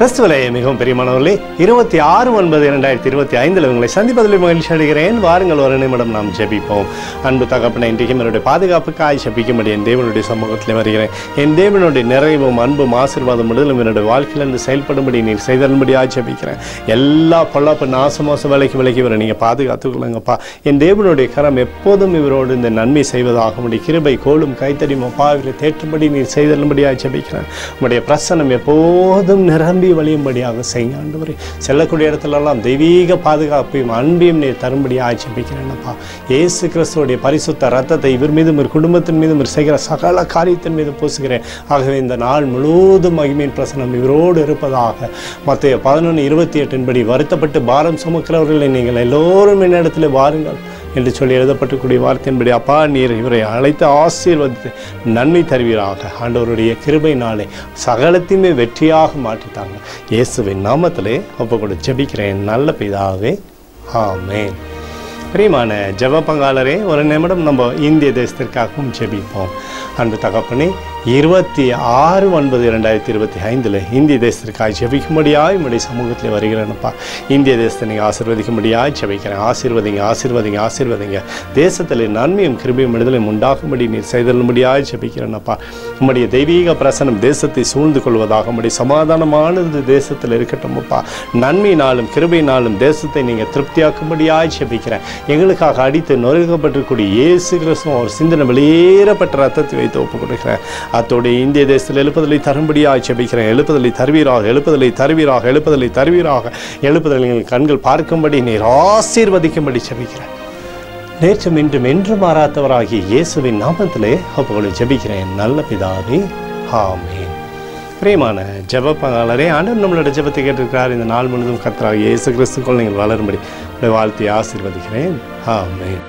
கிறிஸ்துவிலே மிகவும் பிரியமானவர்களே, 26/9/2025 உங்களை சந்திப்பதில் மகிழ்ச்சி அடைகிறேன். வாருங்கள், ஒரு நிமிடம் நாம் ஜெபிப்போம். அன்பு தகப்பனே, இன்றைக்கும் என்னுடைய பாதுகாப்புக்காய் ஜெபிக்கும்படி என் தேவனுடைய சமூகத்தில் வருகிறேன். என் தேவனுடைய நிறைவும் அன்பும் ஆசீர்வாதம் விடுதலும் என்னுடைய வாழ்க்கையிலிருந்து செயல்படும்படி நீர் செய்தரும்படியாக ஜெபிக்கிறேன். எல்லா பொல்லாப்பு நாசமோச விலைக்கு வர நீங்கள் பாதுகாத்துக்கொள்ளுங்கப்பா. என் தேவனுடைய கரம் எப்போதும் இவரோடு இந்த நன்மை செய்வதாக கிருபை கோலும் கைத்தடியும் அப்பாவிலே தேற்றும்படி நீர் செய்தரும்படியாக ஜெபிக்கிறேன். உங்களுடைய பிரசனம் எப்போதும் நிரம்பி வழியும்படியாக செய்ய ஆண்டவரே. செல்லக்கூடிய இடத்துலலாம் தெய்வீக பாதுகாப்பையும் அன்பையும் நீர் தரும்படியாக ஜெபிக்கிறேன்ப்பா. இயேசு கிறிஸ்துவோடைய பரிசுத்த ரத்தத்தை இவர் மீதும் இவர் குடும்பத்தின் மீதும் இவர் செய்கிற சகல காரியத்தின் மீது பூசுகிறேன். ஆகவே இந்த நாள் முழுவதும் மகிமையின் பிரசனம் இவரோடு இருப்பதாக. மத்தேயு 11:28 வருத்தப்பட்டு பாரம் சுமக்கிறவர்களை நீங்கள் எல்லோரும் என்னிடத்தில் வாருங்கள் என்று சொல்லி எழுதப்பட்டக்கூடிய வார்த்தையின்படி அப்பா நீர் இவரை அழைத்து ஆசீர்வதித்து நன்மை தருவீராக. ஆண்டவருடைய கிருபையினாலே சகலத்தையுமே வெற்றியாக மாற்றித்தாங்க. இயேசுவின் நாமத்திலே ஒப்புக்கொண்டு ஜெபிக்கிறேன் நல்ல பிதாவே, ஆமென். பிரியமான ஜெப பங்காளரே, ஒரு நிமிடம் நம்ம இந்திய தேசத்திற்காகவும் ஜெபிப்போம். அன்பு தகப்பனே, 26/9/2025 இந்திய தேசத்திற்காக ஜெபிக்கும்படியாய் உங்களுடைய சமூகத்தில் வருகிறேன்ப்பா. இந்திய தேசத்தை நீங்கள் ஆசீர்வதிக்கும்படியாய் ஜெபிக்கிறேன். ஆசீர்வதிங்க. தேசத்தில் நன்மையும் கிருபையும் விடுதலையும் உண்டாகும்படி நீர் செய்தரும்படியாய் ஜெபிக்கிறேன்ப்பா. உங்களுடைய தெய்வீக பிரசனம் தேசத்தை சூழ்ந்து கொள்வதாக, உங்களுடைய சமாதானமானது தேசத்தில் இருக்கட்டும்ப்பா. நன்மையினாலும் கிருபையினாலும் தேசத்தை நீங்கள் திருப்தியாக்கும்படியாய் ஜெபிக்கிறேன். எங்களுக்காக அடித்து நொறுக்கப்பட்டிருக்கூடிய இயேசு கிறிஸ்து அவர் சிந்தனை வெளியேறப்பட்ட ரத்தத்தை வைத்து ஒப்புக் கொடுக்கிறேன். அத்தோடு இந்திய தேசத்தில் எழுப்புதலை தரும்படியாக ஜெபிக்கிறேன். எழுப்புதலை தருவீராக. எழுப்புதலை எங்கள் கண்கள் பார்க்கும்படி நீர் ஆசீர்வதிக்கும்படி ஜெபிக்கிறேன். நேற்றும் இன்றும் என்று மாறாதவராகிய இயேசுவின் நாமத்திலே ஒப்புக்கொண்டு ஜெபிக்கிறேன் நல்ல பிதாவே, ஆமென். பிரியமான ஜெப பங்காளரே, ஆண்டவர் நம்மளோட ஜெபத்தை கேட்டிருக்கிறார். இந்த நாள் முழுவதும் கர்த்தராகிய இயேசு கிறிஸ்துக்குள் நீங்கள் வளரும்படி வாழ்த்தி ஆசீர்வதிக்கிறேன். ஆமென்.